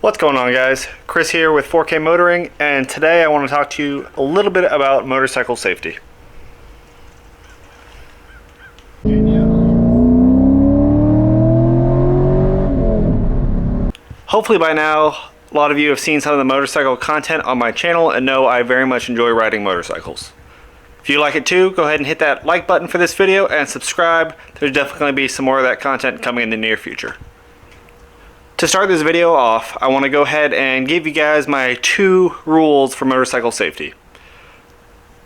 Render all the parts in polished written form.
What's going on, guys? Chris here with 4K Motoring, and today I want to talk to you a little bit about motorcycle safety. Hopefully by now, a lot of you have seen some of the motorcycle content on my channel and know I very much enjoy riding motorcycles. If you like it too, go ahead and hit that like button for this video and subscribe. There's definitely going to be some more of that content coming in the near future. To start this video off, I want to go ahead and give you guys my 2 rules for motorcycle safety.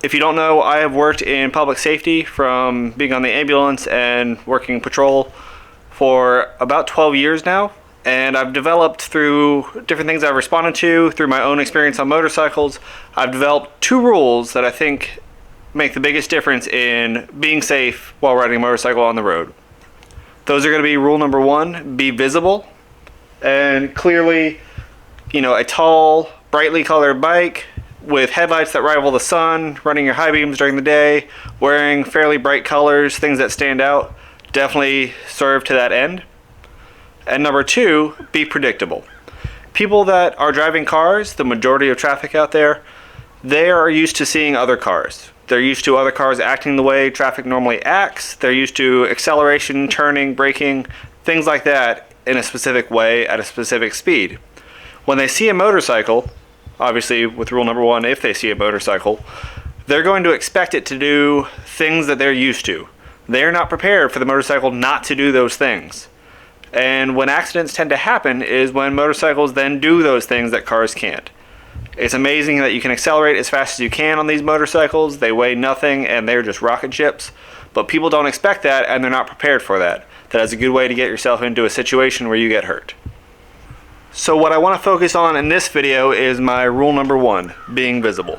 If you don't know, I have worked in public safety from being on the ambulance and working patrol for about 12 years now. And I've developed through different things I've responded to, through my own experience on motorcycles, I've developed 2 rules that I think make the biggest difference in being safe while riding a motorcycle on the road. Those are going to be rule number 1, be visible. And clearly, a tall, brightly colored bike with headlights that rival the sun, running your high beams during the day, wearing fairly bright colors, things that stand out, definitely serve to that end. And number 2, be predictable. People that are driving cars, the majority of traffic out there, they are used to seeing other cars. They're used to other cars acting the way traffic normally acts. They're used to acceleration, turning, braking, things like that in a specific way at a specific speed. When they see a motorcycle, obviously with rule number 1, if they see a motorcycle, they're going to expect it to do things that they're used to. They're not prepared for the motorcycle not to do those things. And when accidents tend to happen is when motorcycles then do those things that cars can't. It's amazing that you can accelerate as fast as you can on these motorcycles. They weigh nothing and they're just rocket ships. But people don't expect that and they're not prepared for that. That is a good way to get yourself into a situation where you get hurt. So what I want to focus on in this video is my rule number 1, being visible.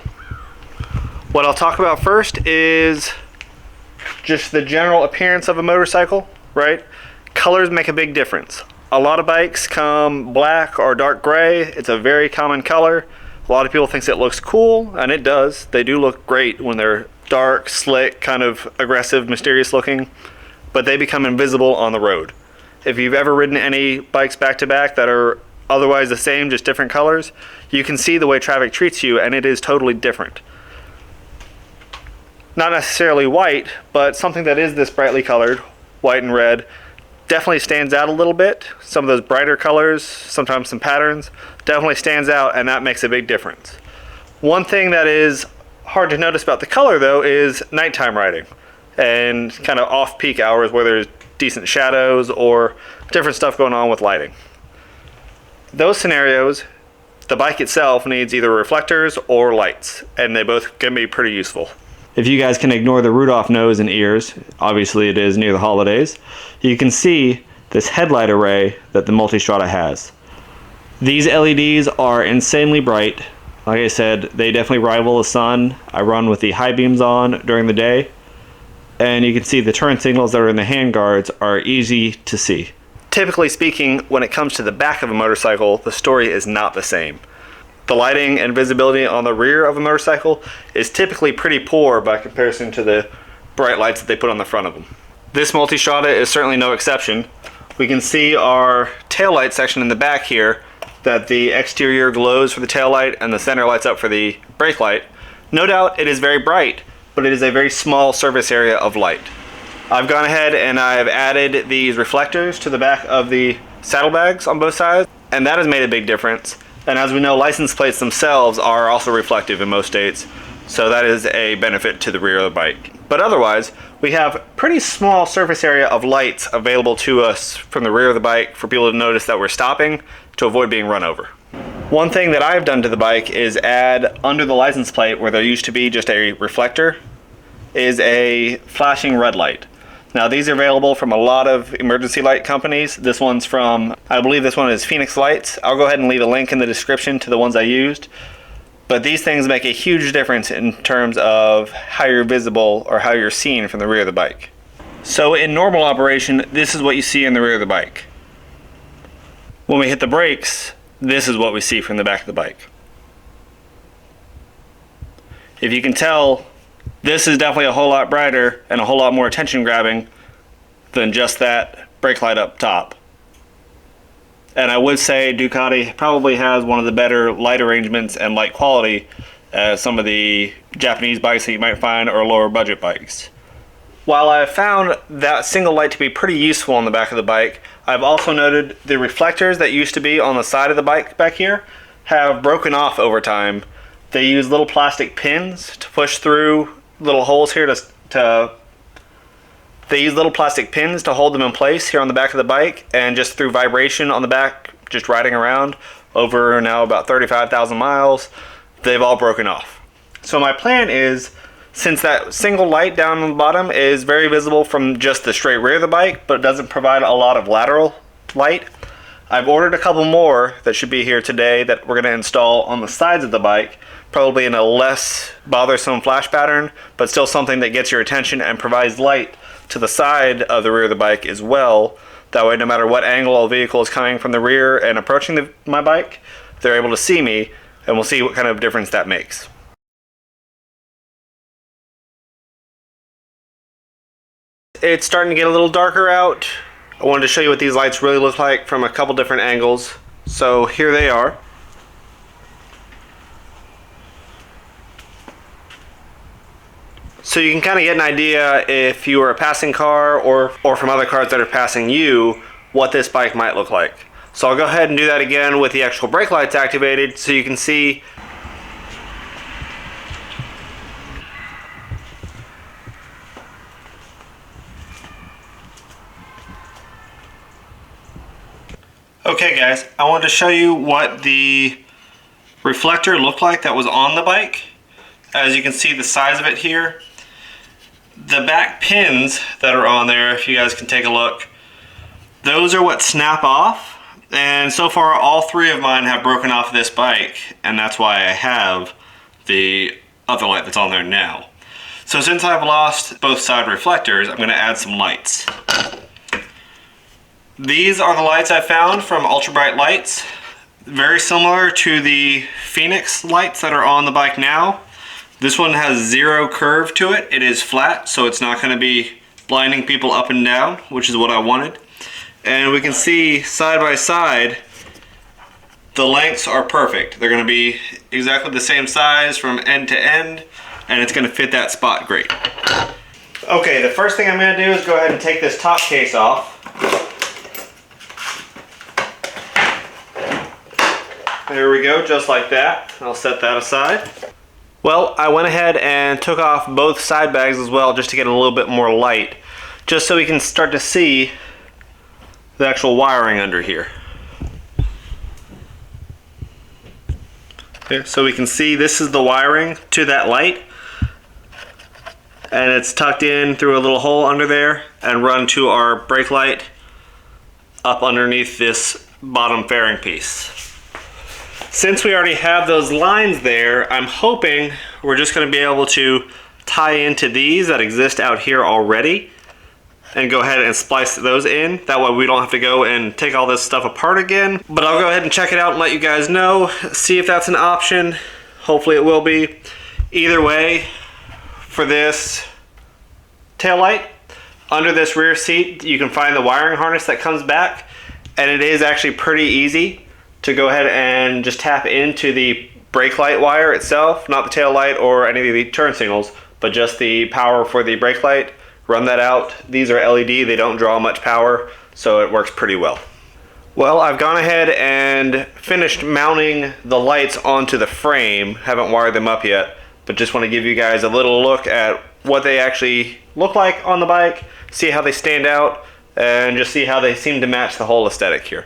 What I'll talk about first is just the general appearance of a motorcycle, right? Colors make a big difference. A lot of bikes come black or dark gray. It's a very common color. A lot of people think it looks cool, and it does. They do look great when they're dark, slick, kind of aggressive, mysterious looking, but they become invisible on the road. If you've ever ridden any bikes back to back that are otherwise the same, just different colors, you can see the way traffic treats you, and it is totally different. Not necessarily white, but something that is this brightly colored, white and red, definitely stands out a little bit. Some of those brighter colors, sometimes some patterns, definitely stands out, and that makes a big difference. One thing that is hard to notice about the color though is nighttime riding and kind of off-peak hours where there's decent shadows or different stuff going on with lighting. Those scenarios, the bike itself needs either reflectors or lights, and they both can be pretty useful. If you guys can ignore the Rudolph nose and ears, obviously it is near the holidays, you can see this headlight array that the Multistrada has. These LEDs are insanely bright. Like I said, they definitely rival the sun. I run with the high beams on during the day, and you can see the turn signals that are in the handguards are easy to see. Typically speaking, when it comes to the back of a motorcycle, the story is not the same. The lighting and visibility on the rear of a motorcycle is typically pretty poor by comparison to the bright lights that they put on the front of them. This Multistrada is certainly no exception. We can see our taillight section in the back here, that the exterior glows for the taillight and the center lights up for the brake light. No doubt it is very bright, but it is a very small surface area of light. I've gone ahead and I've added these reflectors to the back of the saddlebags on both sides, and that has made a big difference. And as we know, license plates themselves are also reflective in most states, so that is a benefit to the rear of the bike. But otherwise, we have pretty small surface area of lights available to us from the rear of the bike for people to notice that we're stopping to avoid being run over. One thing that I've done to the bike is add under the license plate, where there used to be just a reflector, is a flashing red light. Now these are available from a lot of emergency light companies. This one's from, I believe this one is Phoenix Lights. I'll go ahead and leave a link in the description to the ones I used. But these things make a huge difference in terms of how you're visible or how you're seen from the rear of the bike. So in normal operation, this is what you see in the rear of the bike. When we hit the brakes, this is what we see from the back of the bike. If you can tell, this is definitely a whole lot brighter and a whole lot more attention grabbing than just that brake light up top. And I would say Ducati probably has one of the better light arrangements and light quality as some of the Japanese bikes that you might find or lower budget bikes. While I have found that single light to be pretty useful on the back of the bike, I've also noted the reflectors that used to be on the side of the bike back here have broken off over time. They use little plastic pins to push through little holes here they use little plastic pins to hold them in place here on the back of the bike, and just through vibration on the back, just riding around over now about 35,000 miles, they've all broken off. So my plan is, since that single light down on the bottom is very visible from just the straight rear of the bike, but it doesn't provide a lot of lateral light, I've ordered a couple more that should be here today that we're going to install on the sides of the bike, probably in a less bothersome flash pattern, but still something that gets your attention and provides light to the side of the rear of the bike as well. That way, no matter what angle a vehicle is coming from the rear and approaching my bike, they're able to see me, and we'll see what kind of difference that makes. It's starting to get a little darker out. I wanted to show you what these lights really look like from a couple different angles. So here they are. So you can kind of get an idea, if you were a passing car or from other cars that are passing you, what this bike might look like. So I'll go ahead and do that again with the actual brake lights activated so you can see. Okay guys, I wanted to show you what the reflector looked like that was on the bike. As you can see, the size of it here. The back pins that are on there, if you guys can take a look, those are what snap off. And so far all three of mine have broken off this bike, and that's why I have the other light that's on there now. So since I've lost both side reflectors, I'm going to add some lights. These are the lights I found from Ultra Bright Lights. Very similar to the Phoenix lights that are on the bike now. This one has zero curve to it. It is flat, so it's not going to be blinding people up and down, which is what I wanted. And we can see side by side, the lengths are perfect. They're going to be exactly the same size from end to end, and it's going to fit that spot great. Okay, the first thing I'm going to do is go ahead and take this top case off. There we go, just like that. I'll set that aside. Well, I went ahead and took off both side bags as well, just to get a little bit more light, just so we can start to see the actual wiring under here. There, so we can see this is the wiring to that light, and it's tucked in through a little hole under there and run to our brake light up underneath this bottom fairing piece. Since we already have those lines there, I'm hoping we're just going to be able to tie into these that exist out here already and go ahead and splice those in. That way we don't have to go and take all this stuff apart again. But I'll go ahead and check it out and let you guys know, see if that's an option. Hopefully it will be. Either way, for this taillight, under this rear seat, you can find the wiring harness that comes back, and it is actually pretty easy to go ahead and just tap into the brake light wire itself, not the tail light or any of the turn signals, but just the power for the brake light. Run that out. These are LED, they don't draw much power, so it works pretty well. Well, I've gone ahead and finished mounting the lights onto the frame. Haven't wired them up yet, but just want to give you guys a little look at what they actually look like on the bike, see how they stand out, and just see how they seem to match the whole aesthetic here.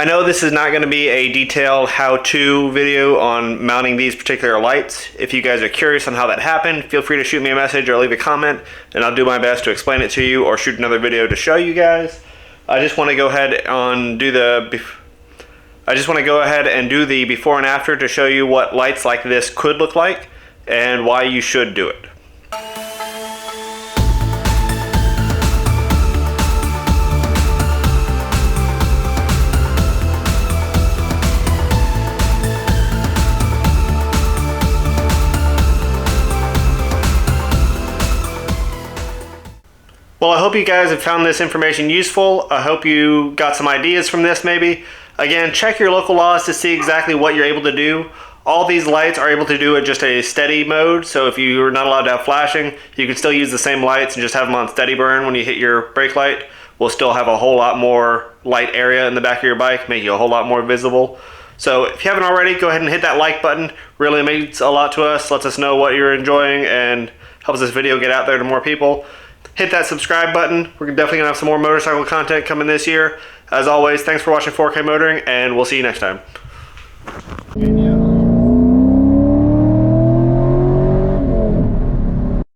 I know this is not going to be a detailed how-to video on mounting these particular lights. If you guys are curious on how that happened, feel free to shoot me a message or leave a comment, and I'll do my best to explain it to you or shoot another video to show you guys. I just want to go ahead and do the before and after to show you what lights like this could look like and why you should do it. Well, I hope you guys have found this information useful. I hope you got some ideas from this maybe. Again, check your local laws to see exactly what you're able to do. All these lights are able to do it just a steady mode, so if you're not allowed to have flashing, you can still use the same lights and just have them on steady burn when you hit your brake light. We'll still have a whole lot more light area in the back of your bike, make you a whole lot more visible. So if you haven't already, go ahead and hit that like button. Really means a lot to us, lets us know what you're enjoying, and helps this video get out there to more people. Hit that subscribe button. We're definitely going to have some more motorcycle content coming this year. As always, thanks for watching 4K Motoring, and we'll see you next time.